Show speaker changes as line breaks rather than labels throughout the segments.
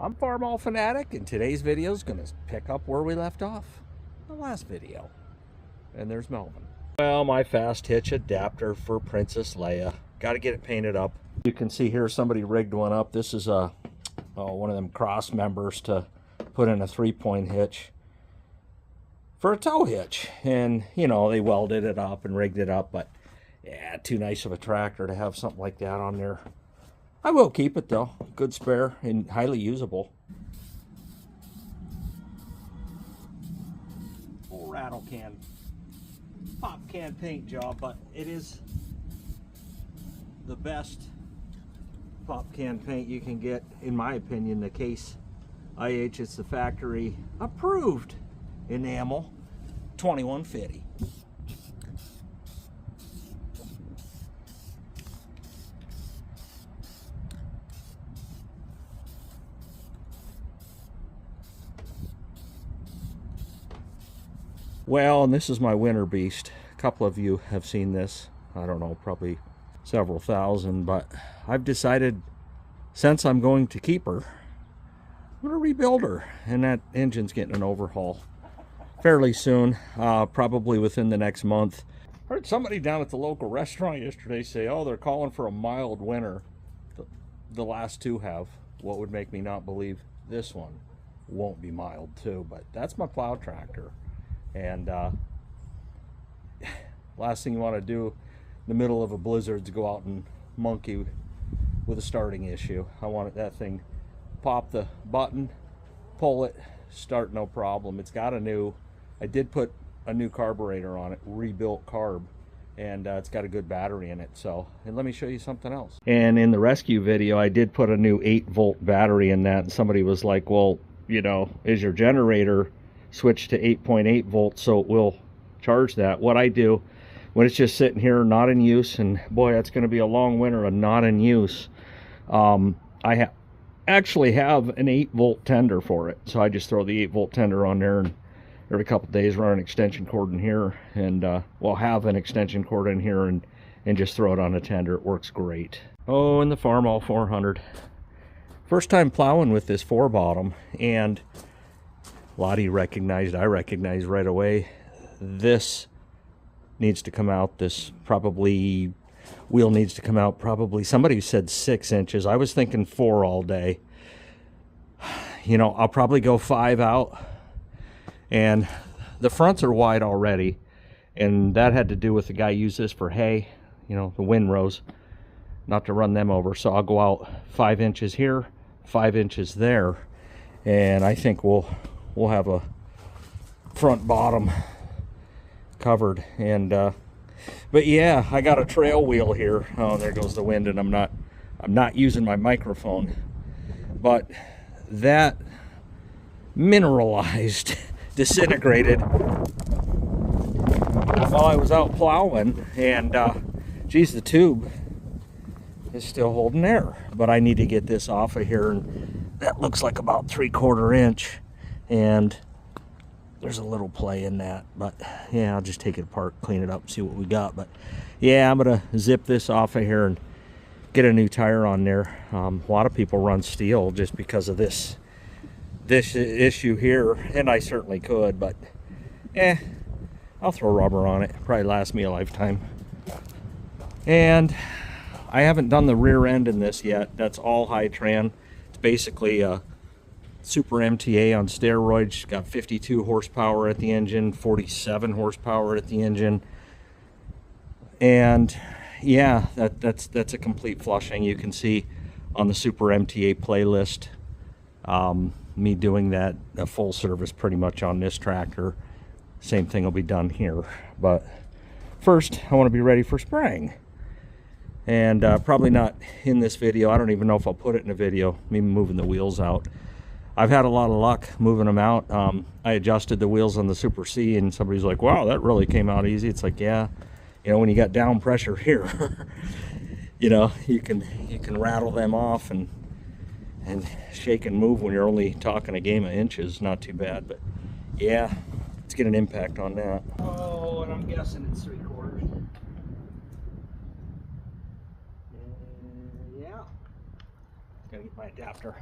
I'm Farmall Fanatic, and today's video is going to pick up where we left off the last video. And there's Melvin. Well, my fast hitch adapter for Princess Leia. Got to get it painted up. You can see here somebody rigged one up. This is one of them cross members to put in a 3-point hitch for a tow hitch. And, you know, they welded it up and rigged it up, but yeah, too nice of a tractor to have something like that on there. I will keep it though. Good spare and highly usable. Full rattle can, pop can paint job, but it is the best pop can paint you can get, in my opinion. The Case IH, it's the factory approved enamel 2150. Well, and this is my winter beast. A couple of you have seen this. I don't know, probably several thousand, but I've decided, since I'm going to keep her, I'm going to rebuild her, and that engine's getting an overhaul fairly soon, probably within the next month. I heard somebody down at the local restaurant yesterday say, oh, they're calling for a mild winter. The last two have. What would make me not believe this one won't be mild too? But that's my plow tractor. And last thing you want to do in the middle of a blizzard is go out and monkey with a starting issue. I want that thing, pop the button, pull it, start, no problem. It's got I did put a new carburetor on it, rebuilt carb, and it's got a good battery in it. So, and let me show you something else. And in the rescue video, I did put a new 8-volt battery in that, and somebody was like, well, you know, is your generator switch to 8.8 volts so it will charge that? What I do when it's just sitting here not in use, and boy, that's going to be a long winter of not in use, I actually have an 8-volt tender for it. So I just throw the 8-volt tender on there, and every couple of days run an extension cord in here, and well, have an extension cord in here, and just throw it on a tender. It works great. Oh, and the Farmall 400. First time plowing with this 4-bottom, and a lot of you I recognized right away, this needs to come out. This probably wheel needs to come out, probably, somebody said 6 inches. I was thinking 4 all day. You know, I'll probably go 5 out. And the fronts are wide already, and that had to do with the guy used this for hay, you know, the windrows, not to run them over. So I'll go out 5 inches here, 5 inches there, and I think we'll have a front bottom covered. And but yeah, I got a trail wheel here. Oh, there goes the wind, and I'm not using my microphone, but that mineralized disintegrated while I was out plowing, and geez, the tube is still holding air. But I need to get this off of here, and that looks like about 3/4 inch, and there's a little play in that. But yeah, I'll just take it apart, clean it up, see what we got. But yeah, I'm gonna zip this off of here and get a new tire on there. A lot of people run steel just because of this issue here, and I certainly could, but I'll throw rubber on it. Probably last me a lifetime. And I haven't done the rear end in this yet. That's all Hi-Tran. It's basically a Super MTA on steroids. Got 52 horsepower at the engine, 47 horsepower at the engine, and yeah, that's a complete flushing. You can see on the Super MTA playlist me doing that, a full service pretty much on this tractor. Same thing will be done here, but first I want to be ready for spraying. And probably not in this video. I don't even know if I'll put it in a video, me moving the wheels out. I've had a lot of luck moving them out. I adjusted the wheels on the Super C, and somebody's like, wow, that really came out easy. It's like, yeah, you know, when you got down pressure here, you know, you can rattle them off and shake and move when you're only talking a game of inches. Not too bad, but yeah, let's get an impact on that. Oh, and I'm guessing it's 3/4. Yeah, gotta get my adapter.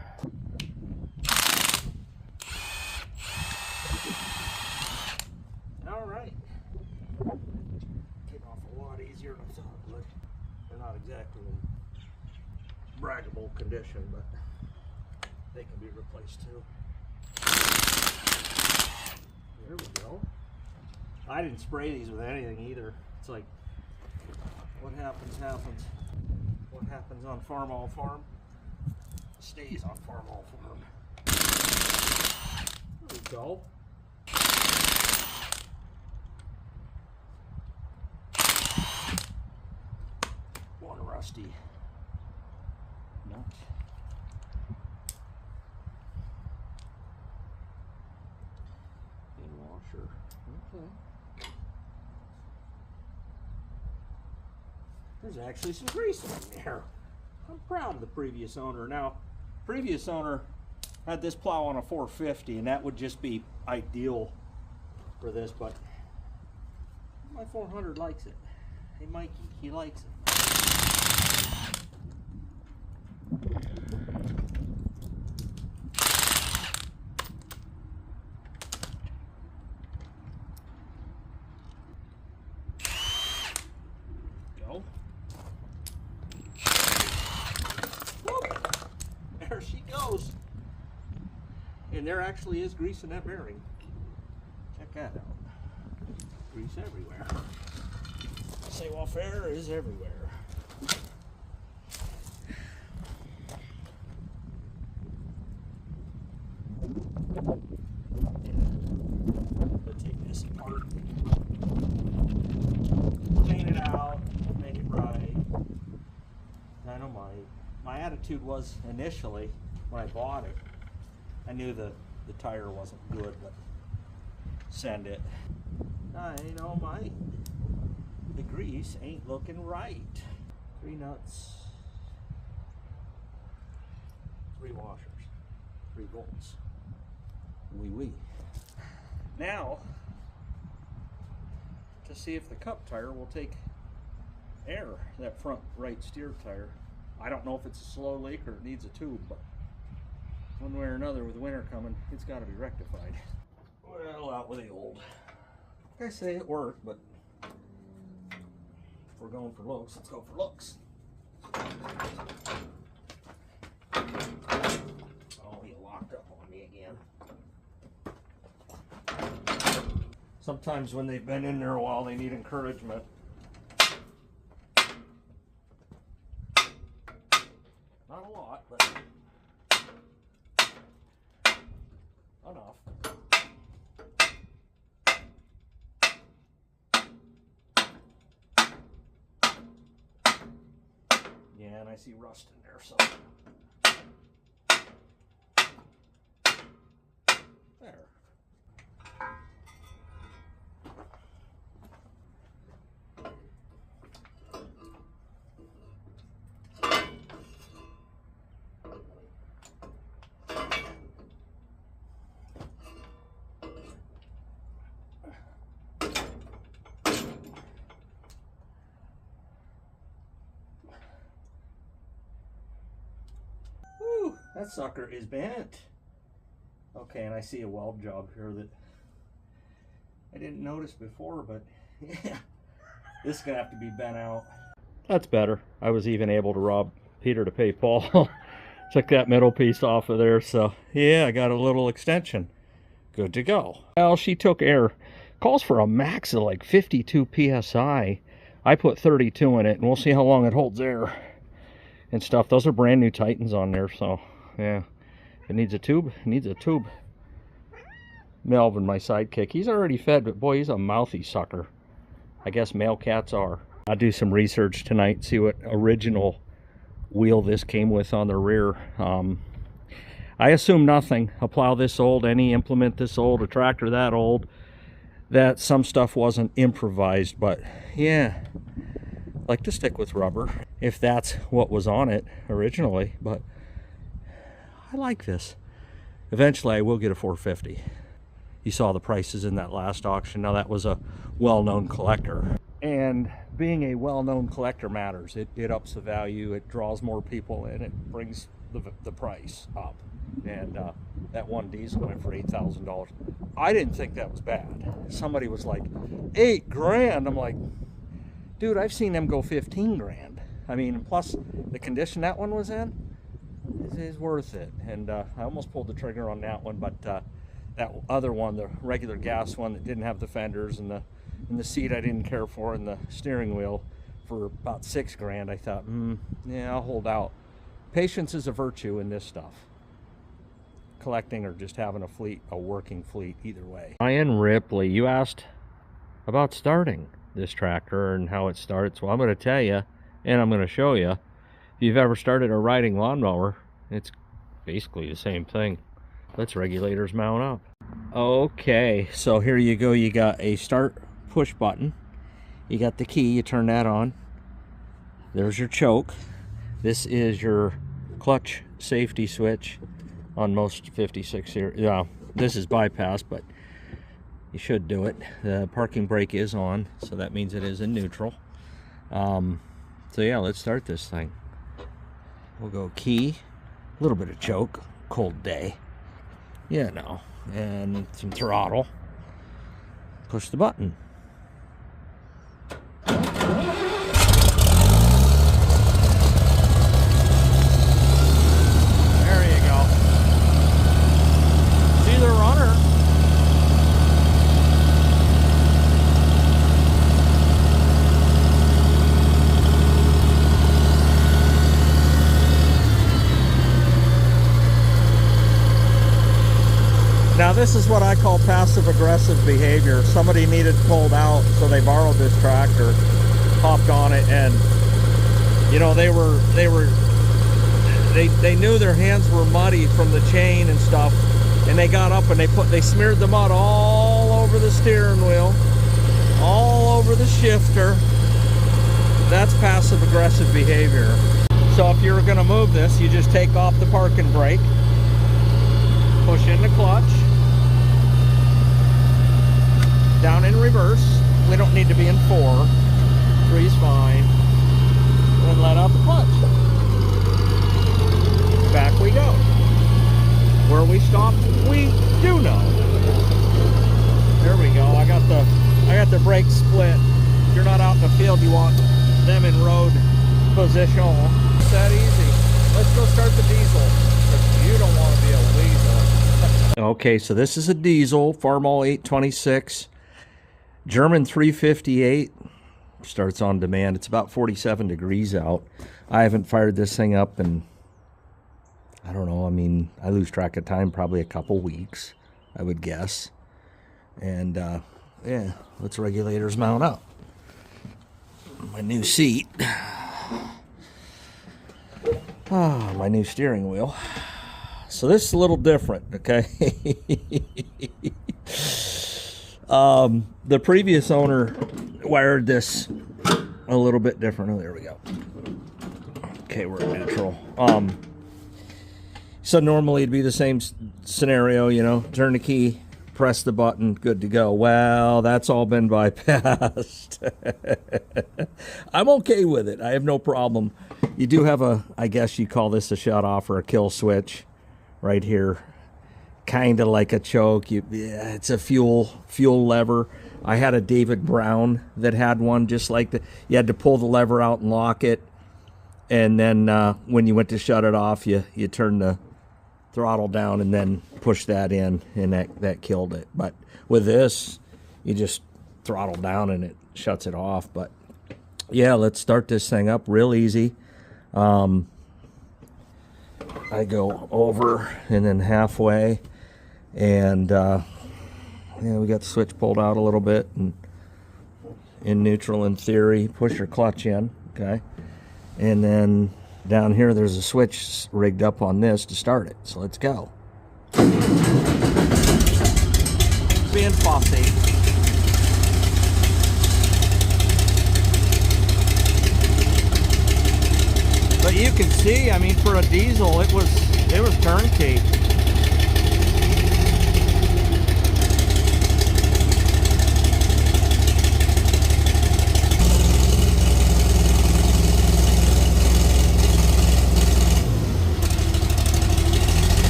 condition, but they can be replaced too. There we go. I didn't spray these with anything either. It's like, what happens, happens. What happens on Farmall Farm stays on Farmall Farm. There we go. One rusty nut. And washer. Okay. There's actually some grease in there. I'm proud of the previous owner. Now, previous owner had this plow on a 450, and that would just be ideal for this, but my 400 likes it. Hey Mikey, he likes it. Go. Whoop. There she goes. And there actually is grease in that bearing. Check that out. Grease everywhere. Savoir-faire is everywhere. Let's take this apart. Clean it out, make it right. Dynamite. My attitude was initially, when I bought it, I knew the tire wasn't good, but send it. Dynamite. The grease ain't looking right. 3 nuts, 3 washers, 3 bolts. Wee. Now, to see if the cup tire will take air, that front right steer tire. I don't know if it's a slow leak or it needs a tube, but one way or another, with winter coming, it's got to be rectified. Well, out with the old. Like I say, it worked, but if we're going for looks, let's go for looks. Oh, he locked up on me again. Sometimes when they've been in there a while, they need encouragement. Not a lot, but enough. Yeah, and I see rust in there, so there. That sucker is bent. Okay, and I see a weld job here that I didn't notice before, but yeah, this is gonna have to be bent out. That's better. I was even able to rob Peter to pay Paul. Took that middle piece off of there, so yeah, I got a little extension. Good to go. Well, she took air. Calls for a max of like 52 psi. I put 32 in it, and we'll see how long it holds air and stuff. Those are brand new Titans on there, so yeah. If it needs a tube, it needs a tube. Melvin, my sidekick, he's already fed, but boy, he's a mouthy sucker. I guess male cats are. I'll do some research tonight, see what original wheel this came with on the rear. I assume nothing. A plow this old, any implement this old, a tractor that old, that some stuff wasn't improvised, but yeah, I like to stick with rubber if that's what was on it originally, but I like this. Eventually I will get a 450. You saw the prices in that last auction. Now that was a well-known collector, and being a well-known collector matters. It ups the value, it draws more people in, it brings the price up. And that one diesel went for $8,000. I didn't think that was bad. Somebody was like, $8 grand. I'm like, dude, I've seen them go 15 grand. I mean, plus the condition that one was in, is worth it. And I almost pulled the trigger on that one, but that other one, the regular gas one that didn't have the fenders and the seat I didn't care for, and the steering wheel for about $6 grand, I thought, yeah, I'll hold out. Patience is a virtue in this stuff. Collecting or just having a fleet, a working fleet, either way. Ryan Ripley, you asked about starting this tractor and how it starts. Well, I'm going to tell you, and I'm going to show you. If you've ever started a riding lawnmower, it's basically the same thing. Let's regulators mount up. Okay, so here you go. You got a start push button. You got the key, you turn that on. There's your choke. This is your clutch safety switch on most 56 series. Yeah, this is bypass, but you should do it. The parking brake is on, so that means it is in neutral. So yeah, let's start this thing. We'll go key, a little bit of choke, cold day. Yeah, no, and some throttle. Push the button. Now this is what I call passive-aggressive behavior. Somebody needed pulled out, so they borrowed this tractor, hopped on it, and you know they knew their hands were muddy from the chain and stuff, and they got up and they smeared the mud all over the steering wheel, all over the shifter. That's passive-aggressive behavior. So if you're going to move this, you just take off the parking brake, push in the clutch, down in reverse. We don't need to be in 4. 3's fine. And let out the clutch. Back we go. Where we stop, we do know. There we go. I got the brake split. If you're not out in the field, you want them in road position. It's that easy. Let's go start the diesel, because you don't want to be a weasel. Okay, so this is a diesel, Farmall 826. German 358. Starts on demand. It's about 47 degrees out. I haven't fired this thing up in, I don't know, I mean, I lose track of time, probably a couple weeks, I would guess. And yeah, let's regulators mount up. My new seat. Ah, my new steering wheel. So this is a little different, okay? The previous owner wired this a little bit different. Oh, there we go. Okay, we're in neutral. So normally it'd be the same scenario, you know, turn the key, press the button, good to go. Well, that's all been bypassed. I'm okay with it. I have no problem. You do have a, I guess you call this a shut off or a kill switch right here. Kind of like a choke. Yeah, it's a fuel lever. I had a David Brown that had one just like that. You had to pull the lever out and lock it, and then when you went to shut it off, you turn the throttle down and then push that in, and that killed it. But with this, you just throttle down and it shuts it off. But yeah, let's start this thing up real easy. I go over and then halfway, and yeah, we got the switch pulled out a little bit and in neutral in theory. Push your clutch in, okay, and then down here there's a switch rigged up on this to start it. So let's go. Being fussy. But you can see, I mean, for a diesel, it was turnkey.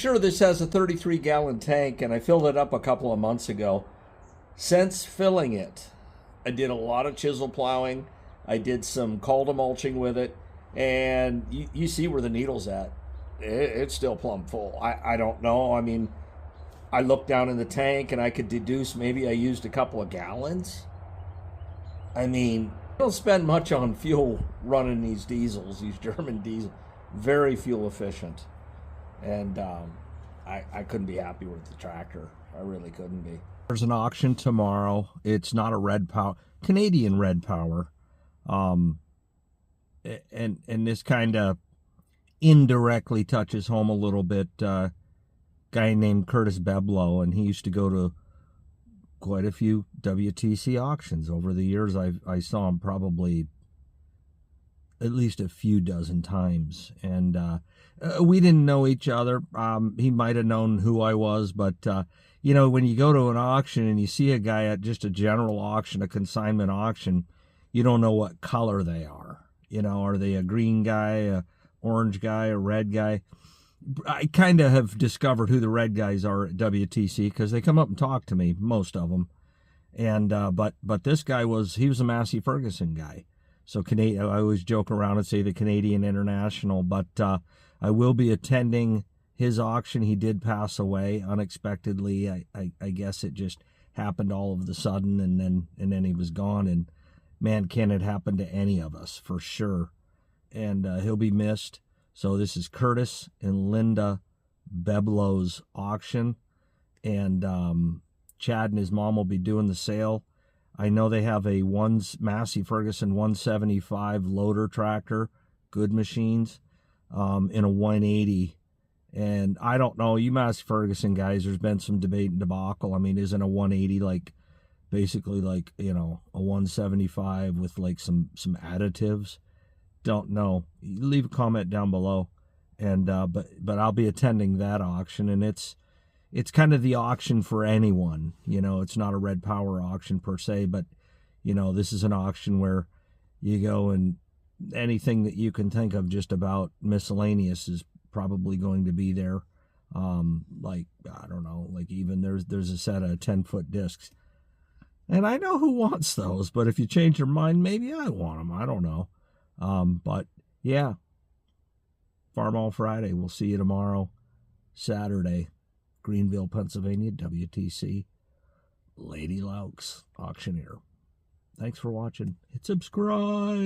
sure this has a 33-gallon tank, and I filled it up a couple of months ago. Since filling it, I did a lot of chisel plowing. I did some calder mulching with it, and you see where the needle's at. It's still plumb full. I don't know. I mean, I looked down in the tank, and I could deduce maybe I used a couple of gallons. I mean, I don't spend much on fuel running these diesels, these German diesels. Very fuel efficient. And I couldn't be happy with the tractor. I really couldn't be. There's an auction tomorrow. It's not a Red Power, Canadian Red Power. And this kind of indirectly touches home a little bit. Guy named Curtis Beblow, and he used to go to quite a few WTC auctions over the years. I saw him probably at least a few dozen times, and we didn't know each other. He might have known who I was, but you know, when you go to an auction and you see a guy at just a general auction, a consignment auction, you don't know what color they are. You know, are they a green guy, a orange guy, a red guy? I kind of have discovered who the red guys are at WTC because they come up and talk to me, most of them. And but this guy he was a Massey Ferguson guy. So I always joke around and say the Canadian International, but I will be attending his auction. He did pass away unexpectedly. I guess it just happened all of the sudden, and then he was gone. And man, can it happen to any of us for sure. And he'll be missed. So this is Curtis and Linda Beblow's auction, and Chad and his mom will be doing the sale. I know they have a Massey Ferguson 175 loader tractor, good machines, in a 180. And I don't know, you Massey Ferguson guys, there's been some debate and debacle. I mean, isn't a 180 like basically like, you know, a 175 with like some additives? Don't know. Leave a comment down below. And but I'll be attending that auction, and it's kind of the auction for anyone. You know, it's not a Red Power auction per se, but you know, this is an auction where you go and anything that you can think of just about miscellaneous is probably going to be there. Like, I don't know, like even there's a set of 10-foot discs. And I know who wants those, but if you change your mind, maybe I want them. I don't know. But yeah, Farmall Friday. We'll see you tomorrow, Saturday, Greenville, Pennsylvania, WTC, Lady Laux Auctioneer. Thanks for watching. Hit subscribe.